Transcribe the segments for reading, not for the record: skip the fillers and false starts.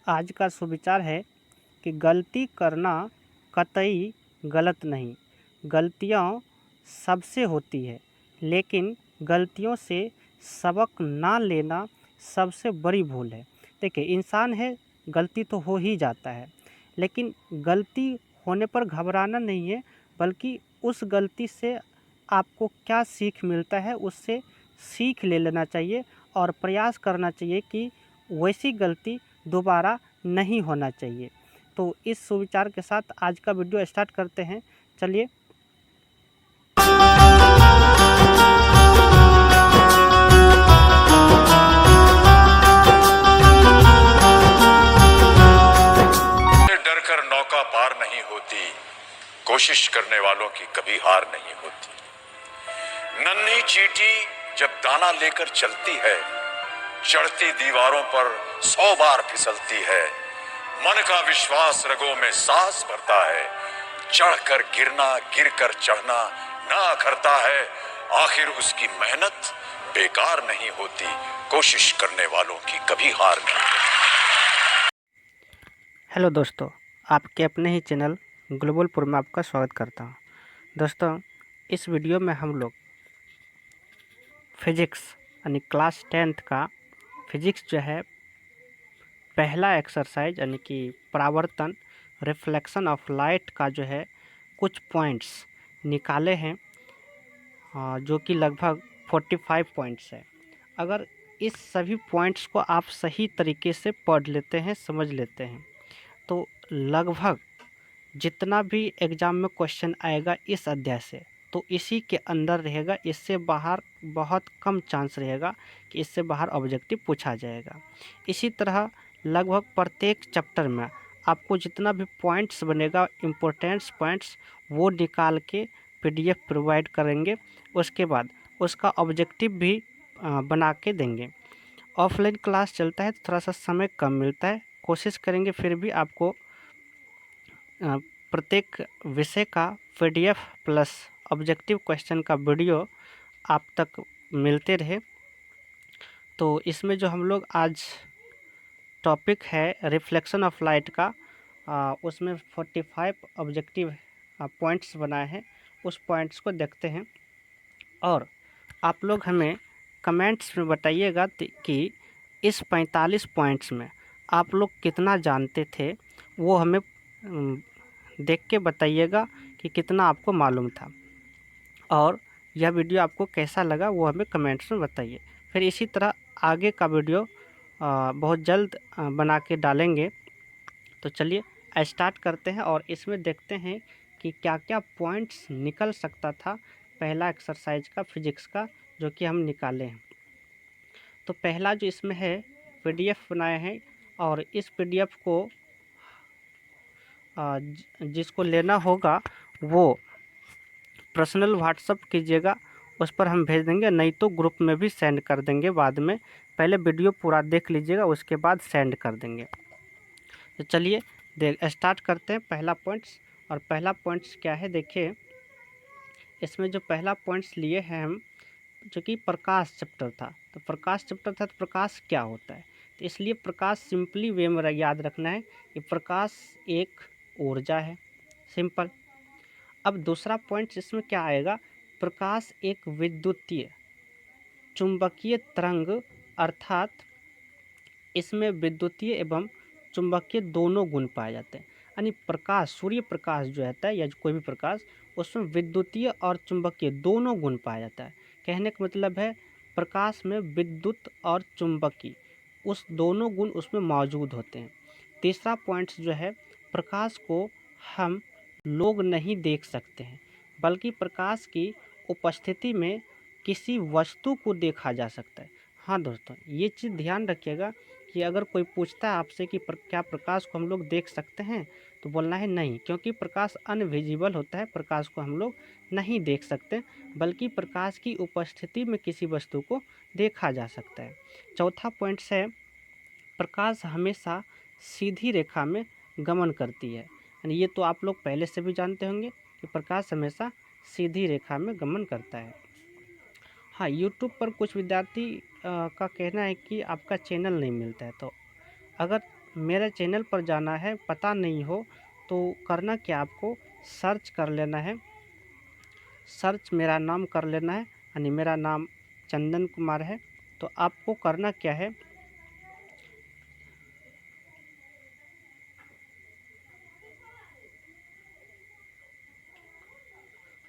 आज का सुविचार है कि गलती करना कतई गलत नहीं। गलतियाँ सबसे होती है, लेकिन गलतियों से सबक ना लेना सबसे बड़ी भूल है। देखिए, इंसान है, गलती तो हो ही जाता है, लेकिन गलती होने पर घबराना नहीं है, बल्कि उस गलती से आपको क्या सीख मिलता है, उससे सीख ले लेना चाहिए और प्रयास करना चाहिए कि वैसी गलती दोबारा नहीं होना चाहिए। तो इस सुविचार के साथ आज का वीडियो स्टार्ट करते हैं। चलिए। डर कर नौका पार नहीं होती, कोशिश करने वालों की कभी हार नहीं होती। नन्ही चींटी जब दाना लेकर चलती है, चढ़ती दीवारों पर 100 बार फिसलती है। मन का विश्वास रगों में सांस भरता है, चढ़कर गिरना गिरकर चढ़ना ना करता है। आखिर उसकी मेहनत बेकार नहीं होती, कोशिश करने वालों की कभी हार नहीं होती। हेलो दोस्तों, आपके अपने ही चैनल ग्लोबलपुर में आपका स्वागत करता हूं। दोस्तों, इस वीडियो में हम लोग फिजिक्स यानी क्लास 10th का फिजिक्स जो है पहला एक्सरसाइज यानी कि परावर्तन रिफ्लेक्शन ऑफ लाइट का जो है कुछ पॉइंट्स निकाले हैं, जो कि लगभग 45 पॉइंट्स है। अगर इस सभी पॉइंट्स को आप सही तरीके से पढ़ लेते हैं, समझ लेते हैं, तो लगभग जितना भी एग्ज़ाम में क्वेश्चन आएगा इस अध्याय से, तो इसी के अंदर रहेगा। इससे बाहर बहुत कम चांस रहेगा कि इससे बाहर ऑब्जेक्टिव पूछा जाएगा। इसी तरह लगभग प्रत्येक चैप्टर में आपको जितना भी पॉइंट्स बनेगा, इम्पोर्टेंट्स पॉइंट्स, वो निकाल के पीडीएफ प्रोवाइड करेंगे। उसके बाद उसका ऑब्जेक्टिव भी बना के देंगे। ऑफलाइन क्लास चलता है तो थोड़ा सा समय कम मिलता है, कोशिश करेंगे फिर भी आपको प्रत्येक विषय का पीडीएफ प्लस ऑब्जेक्टिव क्वेश्चन का वीडियो आप तक मिलते रहे। तो इसमें जो हम लोग आज टॉपिक है रिफ्लेक्शन ऑफ लाइट का, उसमें 45 ऑब्जेक्टिव पॉइंट्स बनाए हैं। उस पॉइंट्स को देखते हैं और आप लोग हमें कमेंट्स में बताइएगा कि इस 45 पॉइंट्स में आप लोग कितना जानते थे, वो हमें देख के बताइएगा कि कितना आपको मालूम था। और यह वीडियो आपको कैसा लगा वो हमें कमेंट्स में बताइए। फिर इसी तरह आगे का वीडियो बहुत जल्द बना के डालेंगे। तो चलिए स्टार्ट करते हैं और इसमें देखते हैं कि क्या क्या पॉइंट्स निकल सकता था पहला एक्सरसाइज का फिजिक्स का, जो कि हम निकाले हैं। तो पहला जो इसमें है पीडीएफ बनाए हैं, और इस पीडीएफ को जिसको लेना होगा वो पर्सनल व्हाट्सअप कीजिएगा, उस पर हम भेज देंगे, नहीं तो ग्रुप में भी सेंड कर देंगे बाद में। पहले वीडियो पूरा देख लीजिएगा, उसके बाद सेंड कर देंगे। तो चलिए स्टार्ट करते हैं पहला पॉइंट्स। और पहला पॉइंट्स क्या है, देखिए इसमें जो पहला पॉइंट्स लिए हैं हम, जो कि प्रकाश चैप्टर था। तो प्रकाश चैप्टर था, तो प्रकाश क्या होता है, तो इसलिए प्रकाश सिंपली वे में याद रखना है कि प्रकाश एक ऊर्जा है, सिंपल। अब दूसरा पॉइंट इसमें क्या आएगा, प्रकाश एक विद्युतीय चुंबकीय तरंग, अर्थात इसमें विद्युतीय एवं चुंबकीय दोनों गुण पाए जाते हैं। यानी प्रकाश, सूर्य प्रकाश जो रहता है या कोई भी प्रकाश, उसमें विद्युतीय और चुंबकीय दोनों गुण पाया जाता है। कहने का मतलब है प्रकाश में विद्युत और चुंबकीय उस दोनों गुण उसमें मौजूद होते हैं। तीसरा पॉइंट्स जो है, प्रकाश को हम लोग नहीं देख सकते हैं, बल्कि प्रकाश की उपस्थिति में किसी वस्तु को देखा जा सकता है। हाँ दोस्तों, ये चीज़ ध्यान रखिएगा कि अगर कोई पूछता है आपसे कि क्या प्रकाश को हम लोग देख सकते हैं, तो बोलना है नहीं, क्योंकि प्रकाश अनविजिबल होता है, प्रकाश को हम लोग नहीं देख सकते, बल्कि प्रकाश की उपस्थिति में किसी वस्तु को देखा जा सकता है। चौथा पॉइंट है, प्रकाश हमेशा सीधी रेखा में गमन करती है। यानी ये तो आप लोग पहले से भी जानते होंगे कि प्रकाश हमेशा सीधी रेखा में गमन करता है। हाँ, यूट्यूब पर कुछ विद्यार्थी का कहना है कि आपका चैनल नहीं मिलता है, तो अगर मेरे चैनल पर जाना है, पता नहीं हो तो करना क्या, आपको सर्च कर लेना है, सर्च मेरा नाम कर लेना है, यानी मेरा नाम चंदन कुमार है। तो आपको करना क्या है,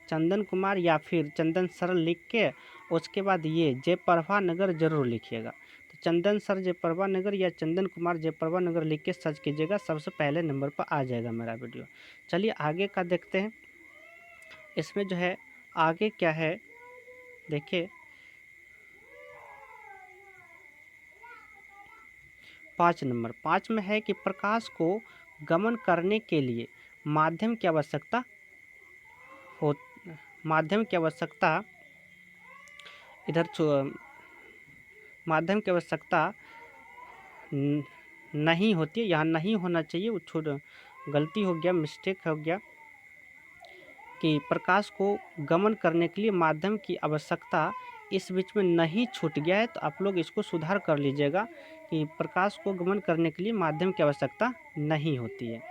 चंदन कुमार या फिर चंदन सर लिख के उसके बाद ये जयप्रभा नगर ज़रूर लिखिएगा। तो चंदन सर जयप्रभा नगर या चंदन कुमार जयप्रभा नगर लिख के सर्च कीजिएगा, सबसे पहले नंबर पर आ जाएगा मेरा वीडियो। चलिए आगे का देखते हैं। इसमें जो है आगे क्या है, देखिए 5 नंबर, 5 में है कि प्रकाश को गमन करने के लिए माध्यम की आवश्यकता हो, माध्यम की आवश्यकता इधर माध्यम की आवश्यकता नहीं होती है, यहाँ नहीं होना चाहिए, वो छोड़ गलती हो गया, मिस्टेक हो गया कि प्रकाश को गमन करने के लिए माध्यम की आवश्यकता इस बीच में नहीं छूट गया है। तो आप लोग इसको सुधार कर लीजिएगा कि प्रकाश को गमन करने के लिए माध्यम की आवश्यकता नहीं होती है।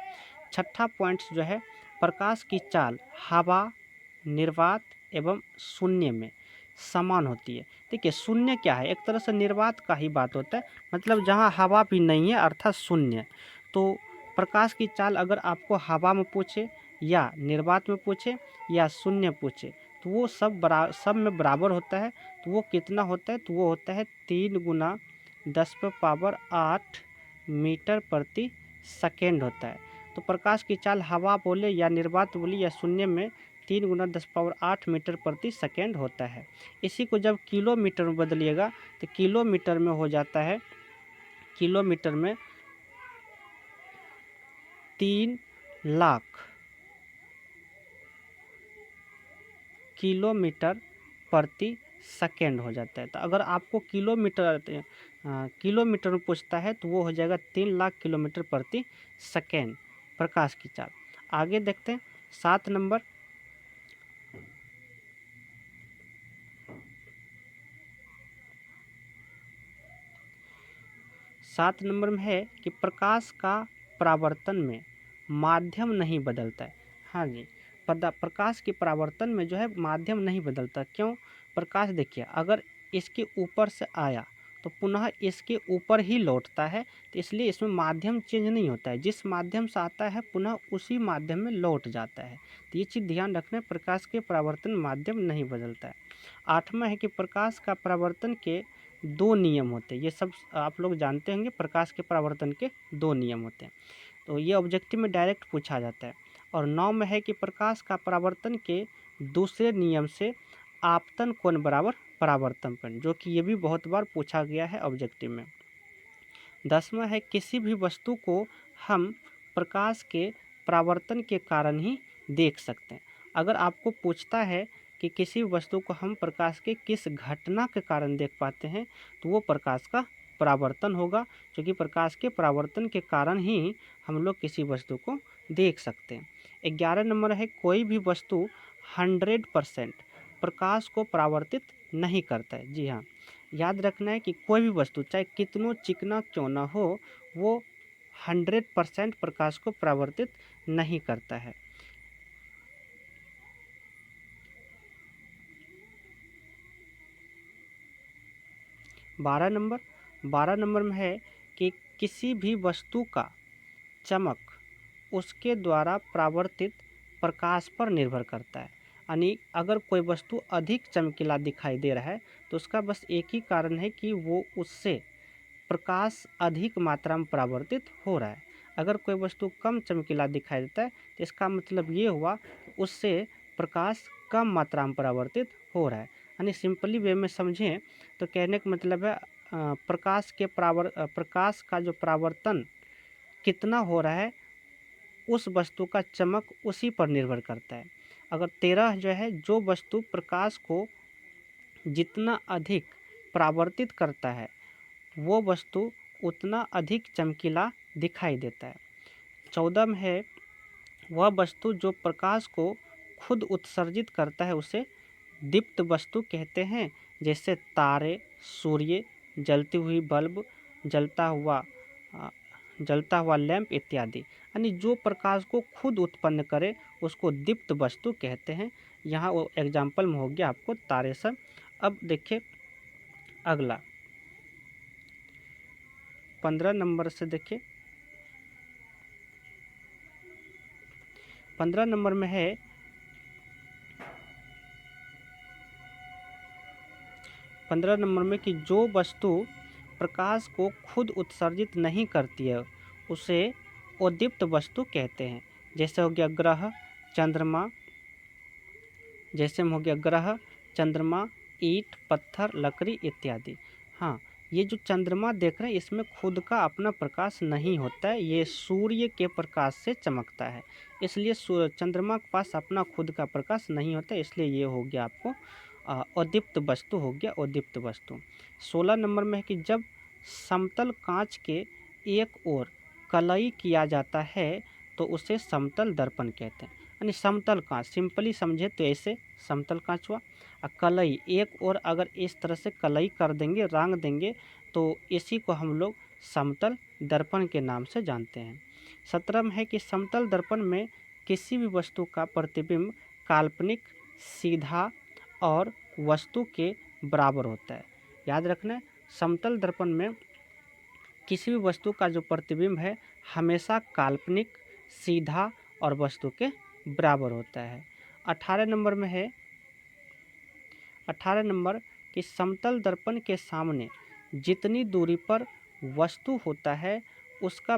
छठा पॉइंट्स जो है, प्रकाश की चाल हवा, निर्वात एवं शून्य में समान होती है। देखिए शून्य क्या है, एक तरह से निर्वात का ही बात होता है, मतलब जहाँ हवा भी नहीं है अर्थात शून्य। तो प्रकाश की चाल अगर आपको हवा में पूछे या निर्वात में पूछे या शून्य पूछे तो वो सब में बराबर होता है। तो वो कितना होता है, तो वो होता है 3 गुना 10⁻8 मीटर प्रति सेकेंड होता है। तो प्रकाश की चाल हवा बोले या निर्वात बोले या शून्य में 3 गुना 10⁸ मीटर प्रति सेकेंड होता है। इसी को जब किलोमीटर में बदलिएगा तो किलोमीटर में हो जाता है, किलोमीटर में 3 लाख किलोमीटर प्रति सेकेंड हो जाता है। तो अगर आपको किलोमीटर में पूछता है तो वो हो जाएगा 3 लाख किलोमीटर प्रति सेकेंड प्रकाश की चाल। आगे देखते हैं 7 नंबर, में है कि प्रकाश का परावर्तन में माध्यम नहीं बदलता है। हाँ जी, प्रकाश के परावर्तन में जो है माध्यम नहीं बदलता। क्यों? प्रकाश देखिए अगर इसके ऊपर से आया तो पुनः इसके ऊपर ही लौटता है, तो इसलिए इसमें माध्यम चेंज नहीं होता है, जिस माध्यम से आता है पुनः उसी माध्यम में लौट जाता है। तो ये चीज़ ध्यान रखना, प्रकाश के परावर्तन माध्यम नहीं बदलता है। 8वां है कि प्रकाश का परावर्तन के 2 नियम होते हैं। ये सब आप लोग जानते होंगे, प्रकाश के परावर्तन के 2 नियम होते हैं, तो ये ऑब्जेक्टिव में डायरेक्ट पूछा जाता है। और 9 में है कि प्रकाश का परावर्तन के दूसरे नियम से आपतन कोण बराबर परावर्तन कोण, जो कि ये भी बहुत बार पूछा गया है ऑब्जेक्टिव में। 10वां है किसी भी वस्तु को हम प्रकाश के परावर्तन के कारण ही देख सकते हैं। अगर आपको पूछता है कि किसी वस्तु को हम प्रकाश के किस घटना के कारण देख पाते हैं, तो वो प्रकाश का परावर्तन होगा, क्योंकि प्रकाश के परावर्तन के कारण ही हम लोग किसी वस्तु को देख सकते हैं। 11 नंबर है कोई भी वस्तु 100% प्रकाश को परावर्तित नहीं करता है। जी हाँ, याद रखना है कि कोई भी वस्तु चाहे कितनों चिकना क्यों ना हो, वो 100% प्रकाश को परावर्तित नहीं करता है। 12 नंबर में है कि किसी भी वस्तु का चमक उसके द्वारा परावर्तित प्रकाश पर निर्भर करता है। यानी अगर कोई वस्तु अधिक चमकीला दिखाई दे रहा है तो उसका बस एक ही कारण है कि वो उससे प्रकाश अधिक मात्रा में परावर्तित हो रहा है। अगर कोई वस्तु कम चमकीला दिखाई देता है तो इसका मतलब ये हुआ कि उससे प्रकाश कम मात्रा में परावर्तित हो रहा है। यानी सिंपली वे में समझें तो कहने का मतलब है प्रकाश का जो परावर्तन कितना हो रहा है उस वस्तु का चमक उसी पर निर्भर करता है। अगर 13 जो है, जो वस्तु प्रकाश को जितना अधिक परावर्तित करता है वो वस्तु उतना अधिक चमकीला दिखाई देता है। 14 में है वह वस्तु जो प्रकाश को खुद उत्सर्जित करता है उसे दीप्त वस्तु कहते हैं, जैसे तारे, सूर्य, जलती हुई बल्ब, जलता हुआ जलता हुआ लैंप इत्यादि। यानी जो प्रकाश को खुद उत्पन्न करे उसको दीप्त वस्तु कहते हैं। यहाँ वो एग्जाम्पल में हो गया आपको तारे सब। अब देखिए अगला 15 नंबर से देखिए, 15 नंबर में है 15 नंबर में कि जो वस्तु प्रकाश को खुद उत्सर्जित नहीं करती है उसे अदीप्त वस्तु कहते हैं। जैसे हो गया ग्रह, चंद्रमा, जैसे में हो गया ग्रह, चंद्रमा, ईंट, पत्थर, लकड़ी इत्यादि। हाँ, ये जो चंद्रमा देख रहे हैं इसमें खुद का अपना प्रकाश नहीं होता है, ये सूर्य के प्रकाश से चमकता है, इसलिए चंद्रमा के पास अपना खुद का प्रकाश नहीं होता है, इसलिए ये हो गया आपको अदीप्त वस्तु हो गया, अदीप्त वस्तु। 16 नंबर में है कि जब समतल कांच के एक ओर कलई किया जाता है तो उसे समतल दर्पण कहते हैं। यानी समतल कांच सिंपली समझे तो ऐसे समतल कांच हुआ, और कलई एक और अगर इस तरह से कलई कर देंगे, रंग देंगे, तो इसी को हम लोग समतल दर्पण के नाम से जानते हैं। 17 में है कि समतल दर्पण में किसी भी वस्तु का प्रतिबिंब काल्पनिक, सीधा और वस्तु के बराबर होता है। याद रखना है, समतल दर्पण में किसी भी वस्तु का जो प्रतिबिंब है हमेशा काल्पनिक, सीधा और वस्तु के बराबर होता है। 18 नंबर में है 18 नंबर कि समतल दर्पण के सामने जितनी दूरी पर वस्तु होता है उसका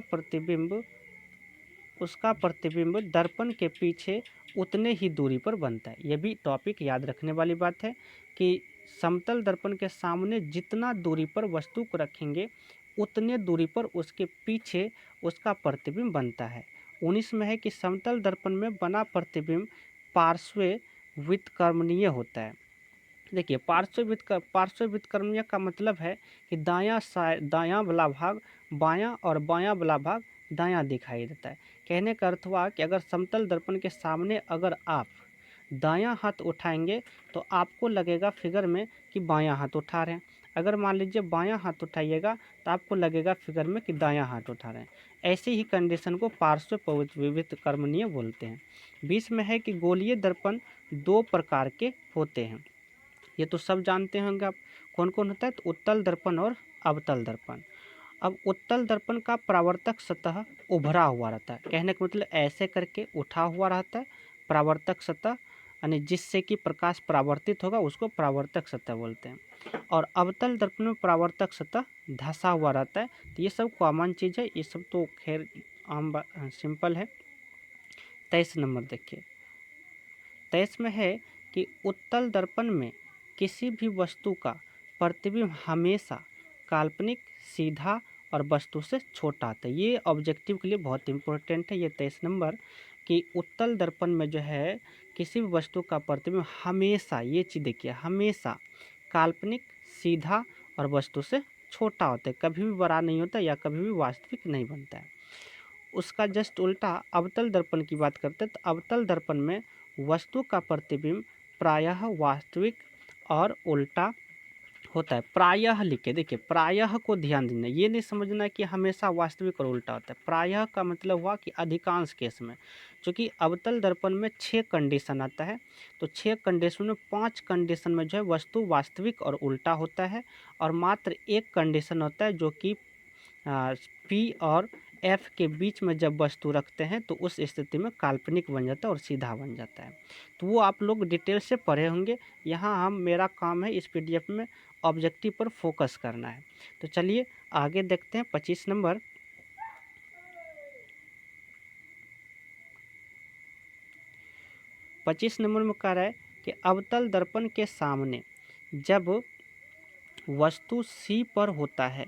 प्रतिबिंब दर्पण के पीछे उतने ही दूरी पर बनता है। यह भी टॉपिक याद रखने वाली बात है कि समतल दर्पण के सामने जितना दूरी पर वस्तु को रखेंगे उतने दूरी पर उसके पीछे उसका प्रतिबिंब बनता है। 19 में है कि समतल दर्पण में बना प्रतिबिंब पार्श्व व्युत्क्रमणीय होता है। देखिए पार्श्व व्युत्क्रमणीय का मतलब है कि दायां वाला भाग बायां और बायां वाला भाग दायां दिखाई देता है। कहने का अर्थ हुआ कि अगर समतल दर्पण के सामने अगर आप दायां हाथ उठाएंगे तो आपको लगेगा फिगर में कि बायां हाथ उठा रहे हैं, अगर मान लीजिए बायां हाथ उठाइएगा तो आपको लगेगा फिगर में कि दायां हाथ उठा रहे हैं। ऐसी ही कंडीशन को पार्श्व व्युत्क्रमणीय बोलते हैं। 20 में है कि गोलीय दर्पण दो प्रकार के होते हैं, ये तो सब जानते होंगे आप, कौन कौन होता है, तो उत्तल दर्पण और अवतल दर्पण। अब उत्तल दर्पण का परावर्तक सतह उभरा हुआ रहता है, कहने का मतलब ऐसे करके उठा हुआ रहता है परावर्तक सतह, यानी जिससे कि प्रकाश परावर्तित होगा उसको परावर्तक सतह बोलते हैं। और अवतल दर्पण में परावर्तक सतह धंसा हुआ रहता है। तो ये सब कॉमन चीज़ है, ये सब तो खैर आम सिंपल है। 23 नंबर देखिए, 23 में है कि उत्तल दर्पण में किसी भी वस्तु का प्रतिबिंब हमेशा काल्पनिक, सीधा और वस्तु से छोटा आता है। ये ऑब्जेक्टिव के लिए बहुत इंपॉर्टेंट है। ये 23 नंबर कि उत्तल दर्पण में जो है किसी भी वस्तु का प्रतिबिंब हमेशा, ये चीज़ देखिए, हमेशा काल्पनिक, सीधा और वस्तु से छोटा होता है, कभी भी बड़ा नहीं होता या कभी भी वास्तविक नहीं बनता है। उसका जस्ट उल्टा अवतल दर्पण की बात करते हैं तो अवतल दर्पण में वस्तु का प्रतिबिंब प्रायः वास्तविक और उल्टा होता है। प्रायः लिखे, देखिए प्रायः को ध्यान देना, ये नहीं समझना कि हमेशा वास्तविक और उल्टा होता है। प्रायः का मतलब हुआ कि अधिकांश केस में, क्योंकि अवतल दर्पण में 6 कंडीशन आता है, तो 6 कंडीशन में 5 कंडीशन में जो है वस्तु वास्तविक और उल्टा होता है, और मात्र 1 कंडीशन होता है जो कि पी और एफ के बीच में जब वस्तु रखते हैं तो उस स्थिति में काल्पनिक बन जाता है और सीधा बन जाता है। तो वो आप लोग डिटेल से पढ़े होंगे। यहाँ मेरा काम है इस पीडीएफ में ऑब्जेक्टिव पर फोकस करना है। तो चलिए आगे देखते हैं 25 नंबर। 25 नंबर में कह रहा है कि अवतल दर्पण के सामने जब वस्तु सी पर होता है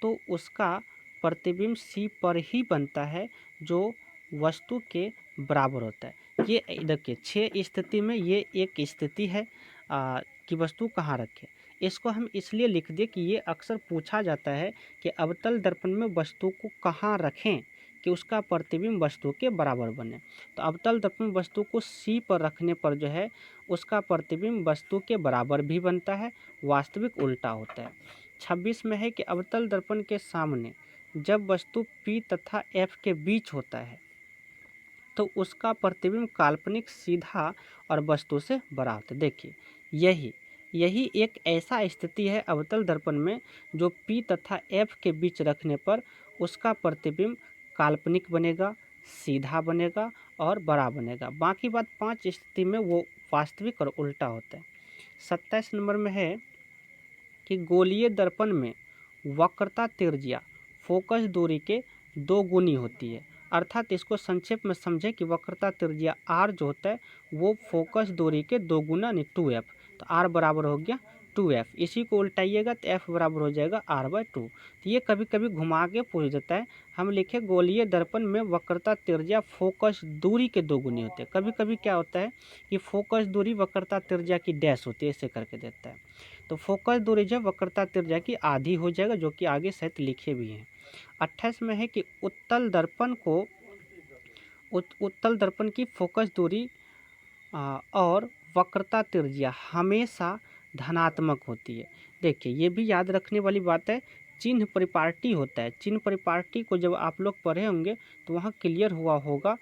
तो उसका प्रतिबिंब सी पर ही बनता है जो वस्तु के बराबर होता है। ये देखिए 6 स्थिति में ये एक स्थिति है कि वस्तु कहाँ रखें। इसको हम इसलिए लिख दिए कि ये अक्सर पूछा जाता है कि अवतल दर्पण में वस्तु को कहाँ रखें कि उसका प्रतिबिंब वस्तु के बराबर बने। तो अवतल दर्पण में वस्तु को सी पर रखने पर जो है उसका प्रतिबिंब वस्तु के बराबर भी बनता है, वास्तविक उल्टा होता है। 26 में है कि अवतल दर्पण के सामने जब वस्तु P तथा F के बीच होता है तो उसका प्रतिबिंब काल्पनिक, सीधा और वस्तु से बड़ा होता है। देखिए यही एक ऐसा स्थिति है अवतल दर्पण में जो P तथा F के बीच रखने पर उसका प्रतिबिंब काल्पनिक बनेगा, सीधा बनेगा और बड़ा बनेगा। बाकी बात 5 स्थिति में वो वास्तविक और उल्टा होता है। 27 नंबर में है कि गोलीय दर्पण में वक्रता त्रिज्या फोकस दूरी के 2 गुनी होती है। अर्थात इसको संक्षेप में समझें कि वक्रता त्रिज्या r जो होता है वो फोकस दूरी के 2 गुना यानी 2f, तो r बराबर हो गया 2f। इसी को उल्टाइएगा तो f बराबर हो जाएगा r/2। तो ये कभी कभी घुमा के पूछ देता है। हम लिखे गोलीय दर्पण में वक्रता त्रिज्या फोकस दूरी के 2 गुनी होते हैं। कभी कभी क्या होता है कि फोकस दूरी वक्रता त्रिज्या की डैश होती है, ऐसे करके देता है। तो फोकस दूरी जो वक्रता त्रिज्या की आधी हो जाएगा, जो कि आगे शायद लिखे भी हैं। 28 में है कि उत्तल दर्पण की फोकस दूरी और वक्रता त्रिज्या हमेशा धनात्मक होती है। देखिए ये भी याद रखने वाली बात है, चिन्ह परिपाटी होता है। चिन्ह परिपाटी को जब आप लोग पढ़े होंगे तो वहाँ क्लियर हुआ होगा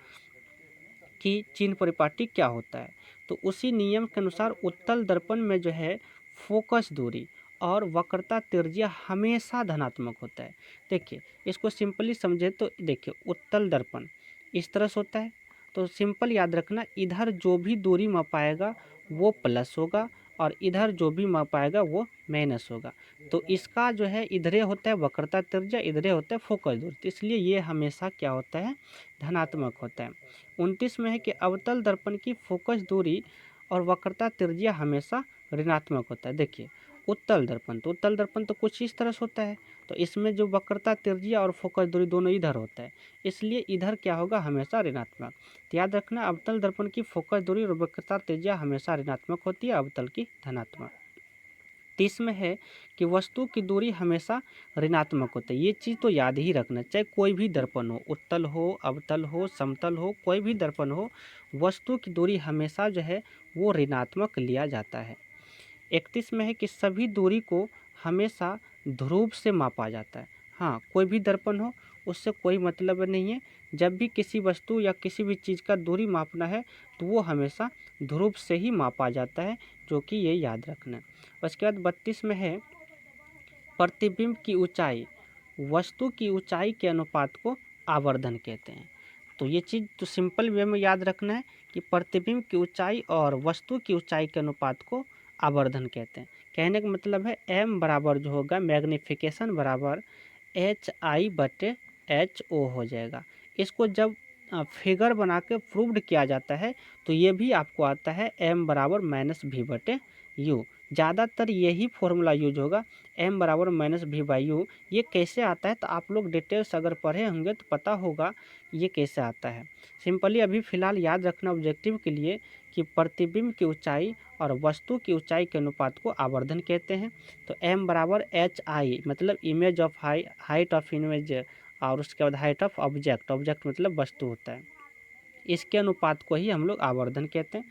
कि चिन्ह परिपाटी क्या होता है। तो उसी नियम के अनुसार उत्तल दर्पण में जो है फोकस दूरी और वक्रता त्रिज्या हमेशा धनात्मक होता है। देखिए इसको सिंपली समझे तो देखिए उत्तल दर्पण इस तरह से होता है, तो सिंपल याद रखना, इधर जो भी दूरी मापाएगा वो प्लस होगा और इधर जो भी मापाएगा वो माइनस होगा। तो इसका जो है इधरे होता है वक्रता त्रिज्या, इधरे होता है फोकस दूरी, तो इसलिए ये हमेशा क्या होता है, धनात्मक होता है। 29 में है कि अवतल दर्पण की फोकस दूरी और वक्रता त्रिज्या हमेशा ऋणात्मक होता है। देखिए उत्तल दर्पण तो कुछ इस तरह से होता है, तो इसमें जो वक्रता त्रिज्या और फोकस दूरी दोनों इधर होता है, इसलिए इधर क्या होगा, हमेशा ऋणात्मक। तो याद रखना अवतल दर्पण की फोकस दूरी और वक्रता त्रिज्या हमेशा ऋणात्मक होती है, अवतल की धनात्मक। 30 में है कि वस्तु की दूरी हमेशा ऋणात्मक होती है। ये चीज़ तो याद ही रखना, चाहे कोई भी दर्पण हो, उत्तल हो, अवतल हो, समतल हो, कोई भी दर्पण हो, वस्तु की दूरी हमेशा जो है वो ऋणात्मक लिया जाता है। 31 में है कि सभी दूरी को हमेशा ध्रुव से मापा जाता है। हाँ, कोई भी दर्पण हो उससे कोई मतलब नहीं है, जब भी किसी वस्तु या किसी भी चीज़ का दूरी मापना है तो वो हमेशा ध्रुव से ही मापा जाता है, जो कि ये याद रखना है। उसके बाद 32 में है प्रतिबिंब की ऊंचाई वस्तु की ऊंचाई के अनुपात को आवर्धन कहते हैं। तो ये चीज़ तो सिंपल वे में याद रखना है कि प्रतिबिंब की ऊंचाई और वस्तु की ऊंचाई के अनुपात को आवर्धन कहते हैं। कहने का मतलब है m बराबर जो होगा मैग्नीफिकेशन बराबर HI/HO हो जाएगा। इसको जब फिगर बना के प्रूव्ड किया जाता है तो ये भी आपको आता है m बराबर -v/u। ज़्यादातर यही फॉर्मूला यूज होगा, m बराबर -v/u। ये कैसे आता है तो आप लोग डिटेल्स अगर पढ़े होंगे तो पता होगा ये कैसे आता है। सिंपली अभी फ़िलहाल याद रखना ऑब्जेक्टिव के लिए कि प्रतिबिंब की ऊंचाई और वस्तु की ऊंचाई के अनुपात को आवर्धन कहते हैं। तो m बराबर HI मतलब image of height of image, और उसके बाद हाइट ऑफ ऑब्जेक्ट मतलब वस्तु होता है, इसके अनुपात को ही हम लोग आवर्धन कहते हैं।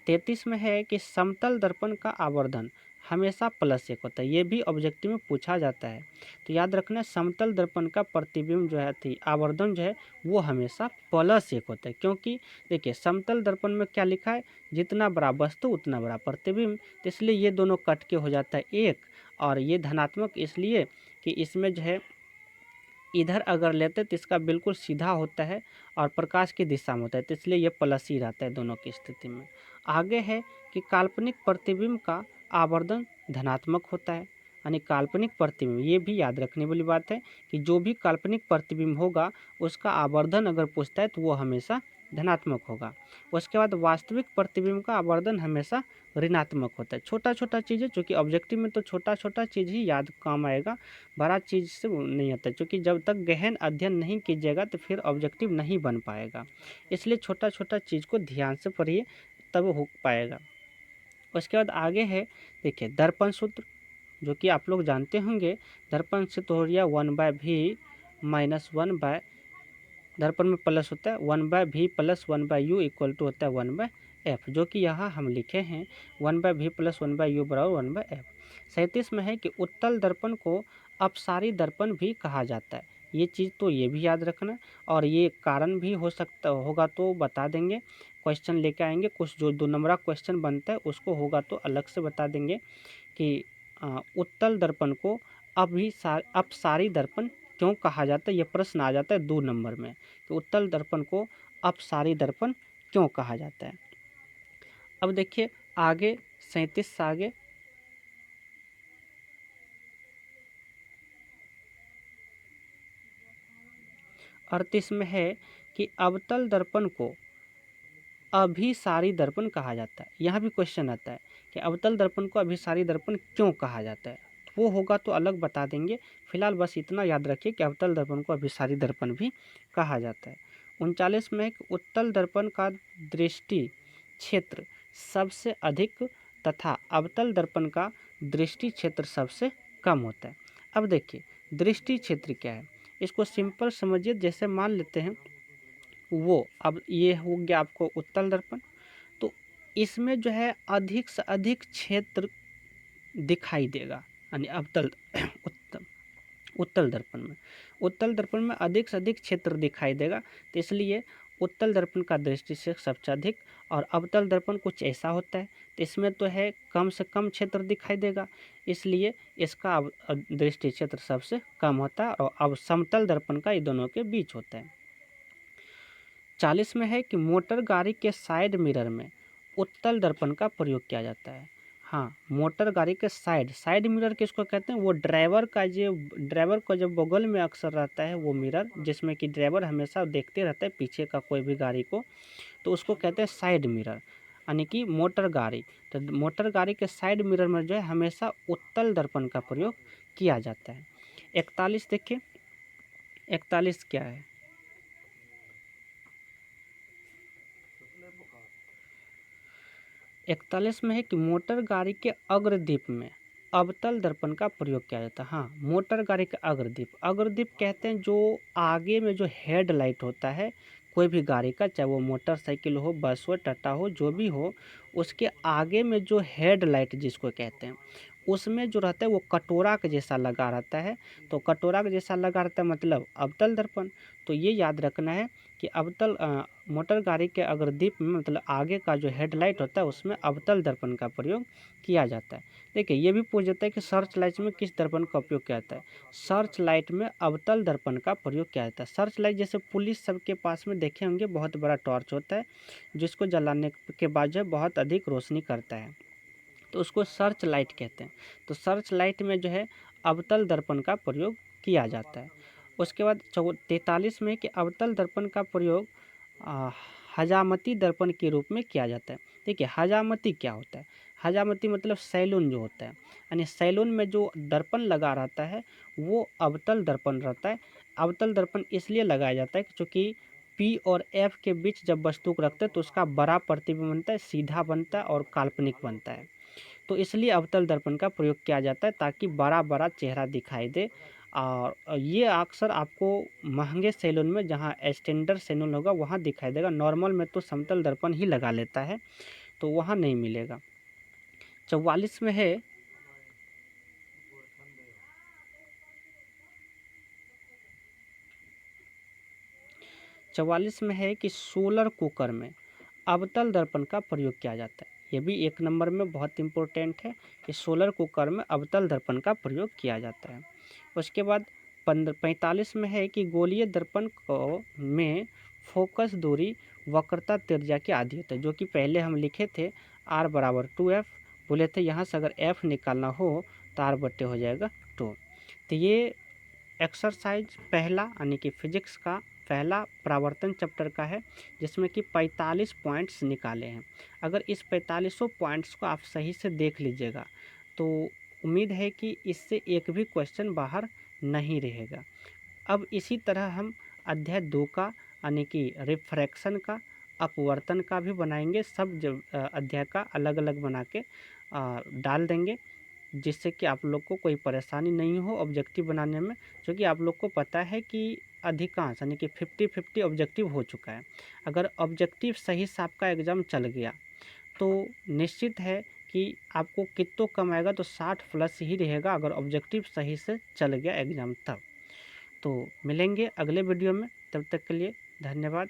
33 में है कि समतल दर्पण का आवर्धन हमेशा +1 होता है। ये भी ऑब्जेक्टिव में पूछा जाता है, तो याद रखना समतल दर्पण का प्रतिबिंब जो है आवर्धन जो है वो हमेशा +1 होता है। क्योंकि देखिए समतल दर्पण में क्या लिखा है, जितना बड़ा वस्तु उतना बड़ा प्रतिबिंब, तो इसलिए ये दोनों कट के हो जाता है 1। और ये धनात्मक इसलिए कि इसमें जो है इधर अगर लेते तो इसका बिल्कुल सीधा होता है और प्रकाश की दिशा में होता है, तो इसलिए ये प्लस ही रहता है दोनों की स्थिति में। आगे है कि काल्पनिक प्रतिबिंब का आवर्धन धनात्मक होता है, यानी काल्पनिक प्रतिबिंब, ये भी याद रखने वाली बात है कि जो भी काल्पनिक प्रतिबिंब होगा उसका आवर्धन अगर पूछता है तो वो हमेशा धनात्मक होगा। उसके बाद वास्तविक प्रतिबिंब का आवर्धन हमेशा ऋणात्मक होता है। छोटा छोटा चीज़ें, चूँकि ऑब्जेक्टिव में तो छोटा छोटा चीज़ ही याद काम आएगा, बड़ा चीज़ से नहीं आता, क्योंकि जब तक गहन अध्ययन नहीं कीजिएगा तो फिर ऑब्जेक्टिव नहीं बन पाएगा। इसलिए छोटा छोटा चीज़ को ध्यान से पढ़िए तब हो पाएगा। उसके बाद आगे है देखिए दर्पण सूत्र, जो कि आप लोग जानते होंगे। दर्पण सूत्र हो गया 1/v - 1/, दर्पण में प्लस होता है 1/v + 1/u इक्वल टू होता है 1/f, जो कि यहाँ हम लिखे हैं 1/v + 1/u बराबर 1/f। 37 में है कि उत्तल दर्पण को अपसारी दर्पण भी कहा जाता है। ये चीज़ तो ये भी याद रखना, और ये कारण भी हो सकता होगा तो बता देंगे, क्वेश्चन लेके आएंगे। कुछ जो 2 नंबर का क्वेश्चन बनता है उसको होगा तो अलग से बता देंगे कि उत्तल दर्पण को अपसारी दर्पण क्यों कहा जाता है। ये प्रश्न आ जाता है 2 नंबर में कि उत्तल दर्पण को अपसारी दर्पण क्यों कहा जाता है। अब देखिए आगे 37 से आगे 38 में है कि अवतल दर्पण को अभिसारी दर्पण कहा जाता है। यहाँ भी क्वेश्चन आता है कि अवतल दर्पण को अभिसारी दर्पण क्यों कहा जाता है, वो होगा तो अलग बता देंगे। फिलहाल बस इतना याद रखिए कि अवतल दर्पण को अभिसारी दर्पण भी कहा जाता है। 39 में है कि उत्तल दर्पण का दृष्टि क्षेत्र सबसे अधिक तथा अवतल दर्पण का दृष्टि क्षेत्र सबसे कम होता है। अब देखिए दृष्टि क्षेत्र क्या है, इसको सिंपल समझिए। जैसे मान लेते हैं वो, अब ये हो गया आपको उत्तल दर्पण, तो इसमें जो है अधिक से अधिक क्षेत्र दिखाई देगा, यानी अवतल उत्तल उत्तल दर्पण में अधिक से अधिक क्षेत्र दिखाई देगा। तो इसलिए उत्तल दर्पण का दृष्टि से सबसे अधिक, और अवतल दर्पण कुछ ऐसा होता है तो इसमें तो है कम से कम क्षेत्र दिखाई देगा, इसलिए इसका दृष्टि क्षेत्र सबसे कम होता है। और अब समतल दर्पण का ये दोनों के बीच होता है। 40 में है कि मोटर गाड़ी के साइड मिरर में उत्तल दर्पण का प्रयोग किया जाता है। हाँ, मोटर गाड़ी के साइड मिरर किसको कहते हैं, वो ड्राइवर का जो बगल में अक्सर रहता है वो मिरर, जिसमें कि ड्राइवर हमेशा देखते रहता है पीछे का कोई भी गाड़ी को, तो उसको कहते हैं साइड मिरर, यानी कि मोटर गाड़ी। तो मोटर गाड़ी के साइड मिरर में जो है हमेशा उत्तल दर्पण का प्रयोग किया जाता है। 41 देखिए, 41 क्या है, 41 में है कि मोटर गाड़ी के अग्रदीप में अवतल दर्पण का प्रयोग किया जाता है। हाँ, मोटर गाड़ी का अग्रदीप कहते हैं जो आगे में जो हेडलाइट होता है कोई भी गाड़ी का, चाहे वो मोटरसाइकिल हो, बस हो, टाटा हो, जो भी हो, उसके आगे में जो हेडलाइट जिसको कहते हैं उसमें जो रहता है वो कटोरा के जैसा लगा रहता है। तो कटोरा के जैसा लगा रहता है मतलब अवतल दर्पण। तो ये याद रखना है कि मोटर गाड़ी के अग्रदीप में मतलब आगे का जो हेडलाइट होता है उसमें अवतल दर्पण का प्रयोग किया जाता है। देखिए ये भी पूछ जाता है कि सर्च लाइट में किस दर्पण का उपयोग किया जाता है। सर्च लाइट में अवतल दर्पण का प्रयोग किया जाता है। सर्च लाइट जैसे पुलिस सबके पास में देखे होंगे, बहुत बड़ा टॉर्च होता है जिसको जलाने के बाद जो है बहुत अधिक रोशनी करता है, तो उसको सर्च लाइट कहते हैं। तो सर्च लाइट में जो है अवतल दर्पण का प्रयोग किया जाता है। उसके बाद 43 में कि अवतल दर्पण का प्रयोग हजामती दर्पण के रूप में किया जाता है। देखिए हजामती क्या होता है, हजामती मतलब सैलून जो होता है, यानी सैलून में जो दर्पण लगा रहता है वो अवतल दर्पण रहता है। अवतल दर्पण इसलिए लगाया जाता है क्योंकि पी और एफ के बीच जब वस्तु को रखते हैं तो उसका बड़ा प्रतिबिंब बनता है, सीधा बनता है और काल्पनिक बनता है। तो इसलिए अवतल दर्पण का प्रयोग किया जाता है ताकि बड़ा बड़ा चेहरा दिखाई दे। और ये अक्सर आपको महंगे सैलून में, जहाँ स्टैंडर्ड सैलून होगा वहाँ दिखाई देगा, नॉर्मल में तो समतल दर्पण ही लगा लेता है तो वहाँ नहीं मिलेगा। 44 में है 44 में है कि सोलर कुकर में अवतल दर्पण का प्रयोग किया जाता है। ये भी 1 नंबर में बहुत इम्पोर्टेंट है कि सोलर कुकर में अवतल दर्पण का प्रयोग किया जाता है। उसके बाद 45 में है कि गोलीय दर्पण को में फोकस दूरी वक्रता त्रिज्या के आदि होता है, जो कि पहले हम लिखे थे r बराबर 2f, बोले थे यहाँ से अगर f निकालना हो तो r बट्टे हो जाएगा 2। तो ये एक्सरसाइज पहला यानी कि फिजिक्स का पहला प्रावर्तन चैप्टर का है जिसमें कि 45 पॉइंट्स निकाले हैं। अगर इस 45 पॉइंट्स को आप सही से देख लीजिएगा तो उम्मीद है कि इससे एक भी क्वेश्चन बाहर नहीं रहेगा। अब इसी तरह हम अध्याय 2 का यानी कि रिफ्रैक्शन का, अपवर्तन का भी बनाएंगे। सब अध्याय का अलग अलग बना के डाल देंगे जिससे कि आप लोग को कोई परेशानी नहीं हो ऑब्जेक्टिव बनाने में, क्योंकि आप लोग को पता है कि अधिकांश यानी कि 50-50 ऑब्जेक्टिव हो चुका है। अगर ऑब्जेक्टिव सही से आपका एग्ज़ाम चल गया तो निश्चित है कि आपको कितना कम आएगा तो 60 प्लस ही रहेगा अगर ऑब्जेक्टिव सही से चल गया एग्ज़ाम तब। तो मिलेंगे अगले वीडियो में, तब तक के लिए धन्यवाद।